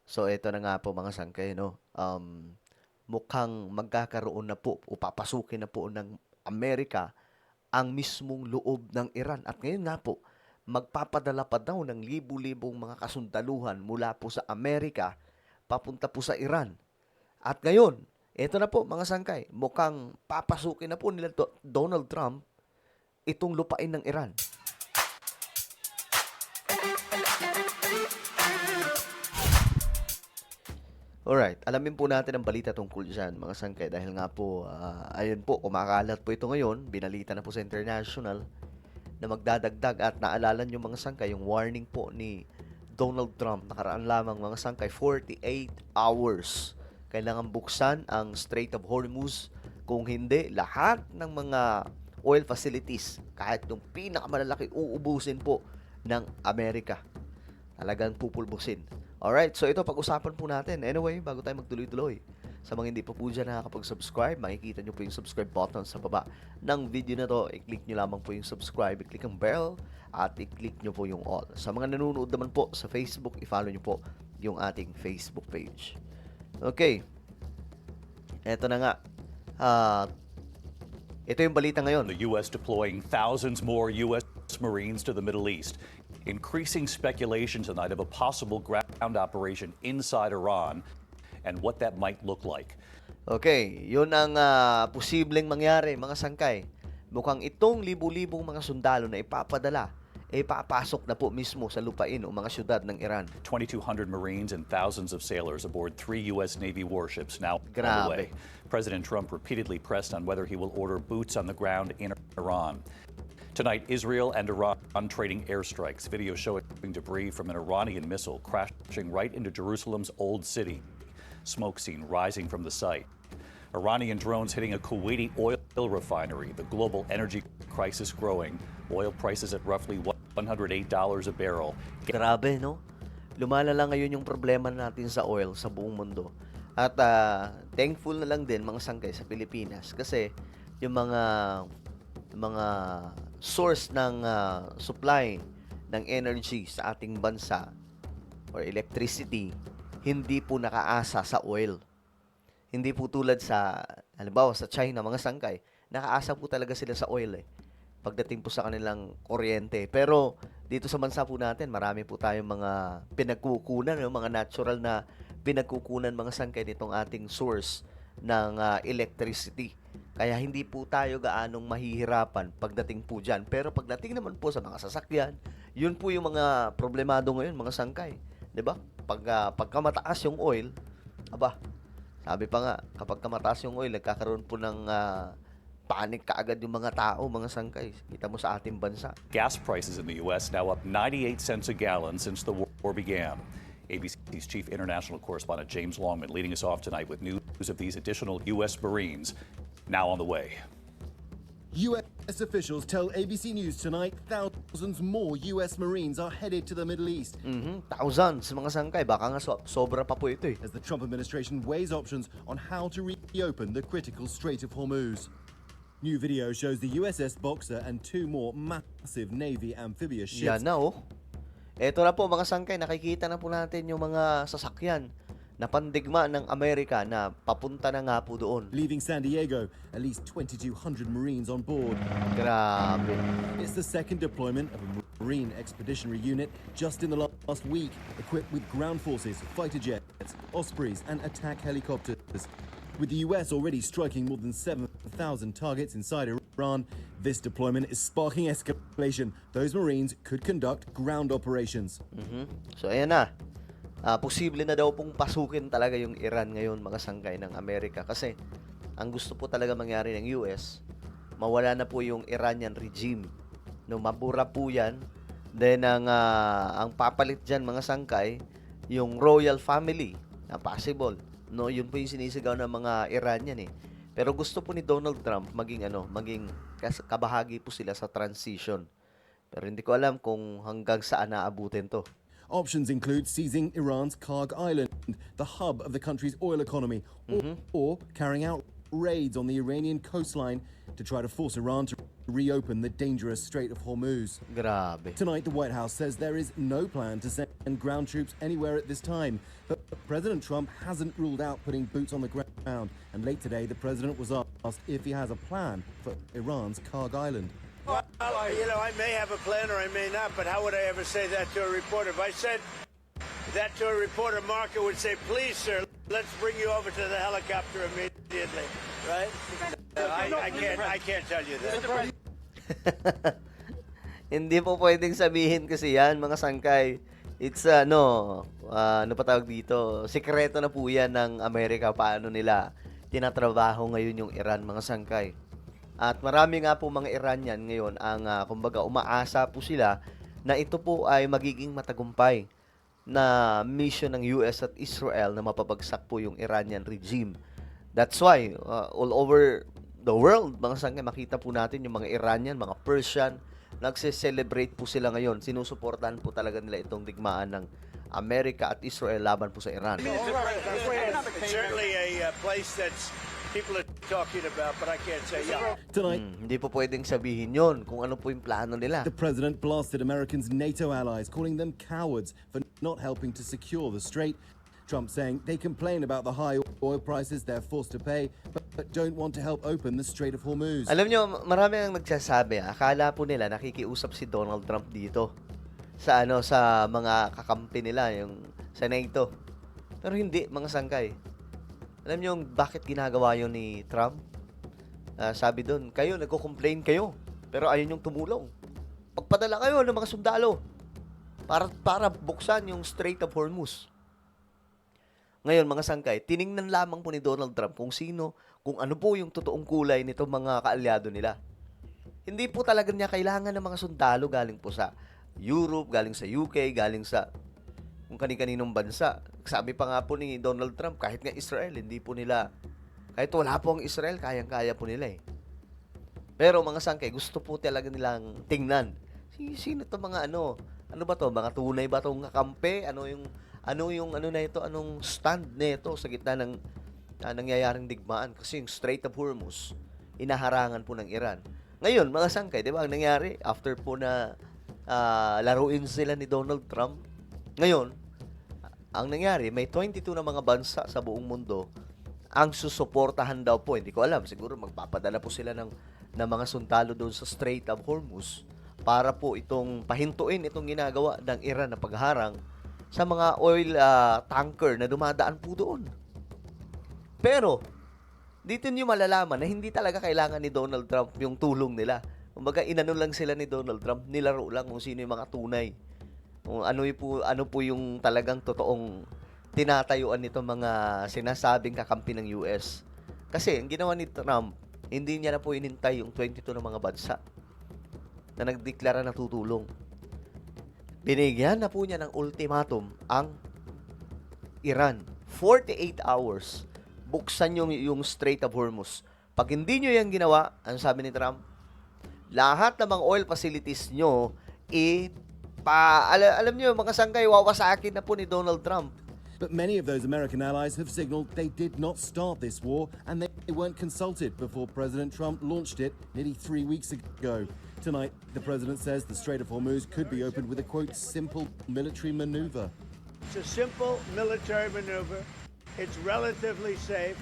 So ito na nga po mga sangkay, no? Mukhang magkakaroon na po o papasukin na po ng Amerika ang mismong loob ng Iran. At ngayon nga po, magpapadala pa daw ng libu-libong mga kasundaluhan mula po sa Amerika papunta po sa Iran. At ngayon, ito na po mga sangkay, mukhang papasukin na po nila Donald Trump itong lupain ng Iran. Alright, alamin po natin ang balita tungkol dyan, mga sangkay. Dahil nga po, ayun po, kumakalat po ito ngayon. Binalita na po sa international na magdadagdag at naalala nyo mga sangkay, yung warning po ni Donald Trump, nakaraan lamang mga sangkay, 48 hours. Kailangan buksan ang Strait of Hormuz. Kung hindi, lahat ng mga oil facilities, kahit yung pinakamalalaki, uubusin po ng Amerika. Talagang pupulbusin. Alright, so ito pag-usapan po natin. Anyway, bago tayo magtuloy-tuloy, sa mga hindi pa po dyan nakakapag-subscribe, makikita nyo po yung subscribe button sa baba ng video na to. I-click nyo lamang po yung subscribe, i-click ang bell, at i-click nyo po yung all. Sa mga nanonood naman po sa Facebook, i-follow nyo po yung ating Facebook page. Okay, eto na nga. Ito yung balita ngayon. The U.S. deploying thousands more U.S. Marines to the Middle East. Increasing speculation tonight of a possible ground operation inside Iran and what that might look like. Okay, yun ang posibleng mangyari, mga sangkay. Mukhang itong libu-libong mga sundalo na ipapadala, papasok na po mismo sa lupain o mga syudad ng Iran. 2,200 Marines and thousands of sailors aboard 3 U.S. Navy warships now on the Grabe. way. President Trump repeatedly pressed on whether he will order boots on the ground in Iran. Tonight, Israel and Iran trading airstrikes. Video showing debris from an Iranian missile crashing right into Jerusalem's Old City. Smoke seen rising from the site. Iranian drones hitting a Kuwaiti oil refinery. The global energy crisis growing. Oil prices at roughly $108 a barrel. Grabe, no? Lumalala ngayon yung problema natin sa oil sa buong mundo. At thankful na lang din mga sangkay sa Pilipinas kasi yung mga source ng supply ng energy sa ating bansa or electricity hindi po nakaasa sa oil. Hindi po tulad sa halimbawa sa China mga sangkay, nakaasa po talaga sila sa oil pagdating po sa kanilang kuryente. Pero dito sa bansa po natin, marami po tayong mga pinagkukunan, mga natural na pinagkukunan mga sangkay nitong ating source ng electricity. Kaya hindi po tayo gaanong mahihirapan pagdating po dyan. Pero pagdating naman po sa mga sasakyan, yun po yung mga problemado ngayon, mga sangkay. 'Di ba? Pagka mataas yung oil, aba, sabi pa nga, kapag mataas yung oil, nagkakaroon po ng panic kaagad yung mga tao, mga sangkay. Kita mo sa ating bansa. Gas prices in the U.S. now up 98 cents a gallon since the war began. ABC's chief international correspondent James Longman leading us off tonight with news of these additional U.S. Marines now on the way. U.S. officials tell ABC News tonight thousands more U.S. Marines are headed to the Middle East Thousands, mga sangkay. Baka nga sobra pa po ito as the Trump administration weighs options on how to reopen the critical Strait of Hormuz. New video shows the USS Boxer and 2 more massive Navy amphibious ships Yan na Eto na po mga sangkay, nakikita na po natin yung mga sasakyan na pandigma ng Amerika na papunta na nga po doon. leaving San Diego, at least 2,200 Marines on board. Grabe. It's the second deployment of a Marine Expeditionary Unit just in the last week, equipped with ground forces, fighter jets, Ospreys, and attack helicopters. With the US already striking more than 7,000 targets inside Iran, this deployment is sparking escalation. Those Marines could conduct ground operations. So ayan na. Posible na daw pong pasukin talaga yung Iran ngayon, mga sangkay ng Amerika. Kasi ang gusto po talaga mangyari ng US, mawala na po yung Iranian regime. No, mabura po yan. Then ang papalit dyan, mga sangkay, yung royal family na possible. No, yun po yung sinisigaw ng mga Iranian Pero gusto po ni Donald Trump maging kabahagi po sila sa transition. Pero hindi ko alam kung hanggang saan naabutin to. Options include seizing Iran's Karg Island, the hub of the country's oil economy, or carrying out raids on the Iranian coastline to try to force Iran to reopen the dangerous Strait of Hormuz. Grabe. Tonight, the White House says there is no plan to send ground troops anywhere at this time. But President Trump hasn't ruled out putting boots on the ground. And late today, the president was asked if he has a plan for Iran's Karg Island. Well, I may have a plan or I may not, but how would I ever say that to a reporter? If I said that to a reporter, Marco would say, please, sir, let's bring you over to the helicopter immediately, right? I can't tell you that. Hindi po pwedeng sabihin kasi yan, mga sangkay. It's ano pa tawag dito? Sikreto na po yan ng Amerika paano nila tinatrabaho ngayon yung Iran, mga sangkay. At marami nga po mga Iranian ngayon ang kumbaga umaasa po sila na ito po ay magiging matagumpay na mission ng US at Israel na mapabagsak po yung Iranian regime. That's why all over the world, mga sangkay, makita po natin yung mga Iranian, mga Persian, nagse-celebrate po sila ngayon. Sinusuportahan po talaga nila itong digmaan ng Amerika at Israel laban po sa Iran. It's certainly a place that's people are talking about, but I can't say yeah. Tonight, Hindi po pwedeng sabihin yon kung ano po yung plano nila. the president blasted Americans' NATO allies, calling them cowards for not helping to secure the strait. Trump saying they complain about the high oil prices they're forced to pay, but don't want to help open the Strait of Hormuz. Alam nyo, marami ang nagsasabi, akala po nila nakikiusap si Donald Trump dito sa sa mga kakampi nila, yung sa NATO. Pero hindi, mga sangkay. Alam nyo bakit ginagawa yun ni Trump? Sabi doon, kayo, nagko-complain kayo, pero ayaw nyong tumulong. Pagpadala kayo ng mga sundalo para buksan yung Strait of Hormuz. Ngayon, mga sangkay, tiningnan lamang po ni Donald Trump kung ano po yung totoong kulay nito mga kaalyado nila. Hindi po talaga niya kailangan ng mga sundalo galing po sa Europe, galing sa UK, galing sa kung kani-kaninong bansa. Sabi pa nga po ni Donald Trump, kahit nga Israel, hindi po nila, kahit wala po ang Israel, kayang-kaya po nila eh. Pero mga sangkay, gusto po talaga nilang tingnan. Sino to mga ano ba to? Mga tunay ba tong kakampi? Anong stand nito sa gitna ng nangyayaring digmaan? Kasi yung Strait of Hormuz, inaharangan po ng Iran. Ngayon, mga sangkay, di ba, ang nangyari, after po na laruin sila ni Donald Trump, ngayon, ang nangyari, may 22 na mga bansa sa buong mundo ang susuportahan daw po. Hindi ko alam, siguro magpapadala po sila ng mga sundalo doon sa Strait of Hormuz para po itong pahintuin itong ginagawa ng Iran na pagharang sa mga oil tanker na dumadaan po doon. Pero, dito niyo malalaman na hindi talaga kailangan ni Donald Trump yung tulong nila. Kumbaga, inano lang sila ni Donald Trump, nilaro lang kung sino yung mga tunay. Kung ano po yung talagang totoong tinatayuan nito mga sinasabing kakampi ng US. Kasi, ang ginawa ni Trump, hindi niya na po inintay yung 22 na mga bansa na nagdeklara na tutulong. Binigyan na po niya ng ultimatum ang Iran. 48 hours, buksan yung Strait of Hormuz. Pag hindi nyo yan ginawa, ano sabi ni Trump? Lahat ng mga oil facilities nyo, alam nyo, mga sangkay, wawasakin na po ni Donald Trump. But many of those American allies have signaled they did not start this war and they weren't consulted before President Trump launched it nearly 3 weeks ago. Tonight, the president says the Strait of Hormuz could be opened with a, quote, simple military maneuver. It's a simple military maneuver. It's relatively safe,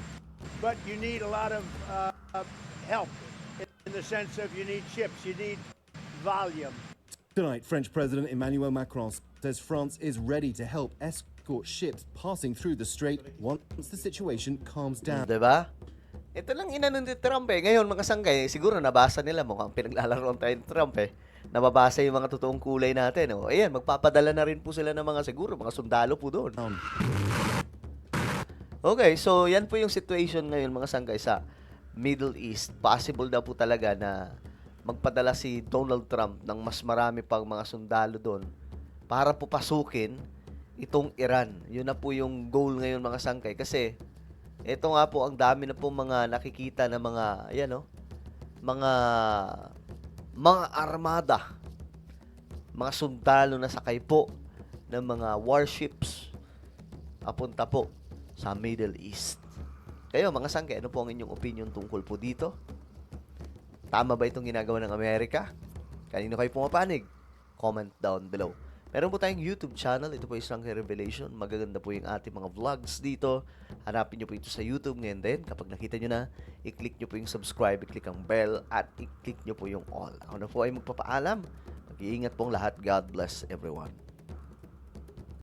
but you need a lot of help in the sense of you need ships, you need volume. Tonight, French President Emmanuel Macron says France is ready to help escort ships passing through the strait once the situation calms down. Diba? Ito lang inano ni Trump eh. Ngayon, mga sangkay, siguro nabasa nila, mukhang pinaglalaroan tayo ni Trump eh. Nababasa yung mga totoong kulay natin. Oh. Ayan, magpapadala na rin po sila ng mga siguro, mga sundalo po doon. Okay, so yan po yung situation ngayon, mga sangkay, sa Middle East. Possible daw po talaga na magpadala si Donald Trump ng mas marami pang mga sundalo doon para po pasukin itong Iran. Yun na po yung goal ngayon, mga sangkay. Kasi ito nga po, ang dami na po mga nakikita na mga, mga armada, mga sundalo na sakay po ng mga warships papunta po sa Middle East. Kayo, mga sangke, ano po ang inyong opinion tungkol po dito? Tama ba itong ginagawa ng Amerika? Kanino kayo pumapanig? Comment down below. Meron po tayong YouTube channel. Ito po yung Sangke Revelation. Magaganda po yung ating mga vlogs dito. Hanapin nyo po ito sa YouTube ngayon din. Kapag nakita nyo na, i-click nyo po yung subscribe, i-click ang bell, at i-click nyo po yung all. Ako na po ay magpapaalam. Mag-iingat pong lahat. God bless everyone.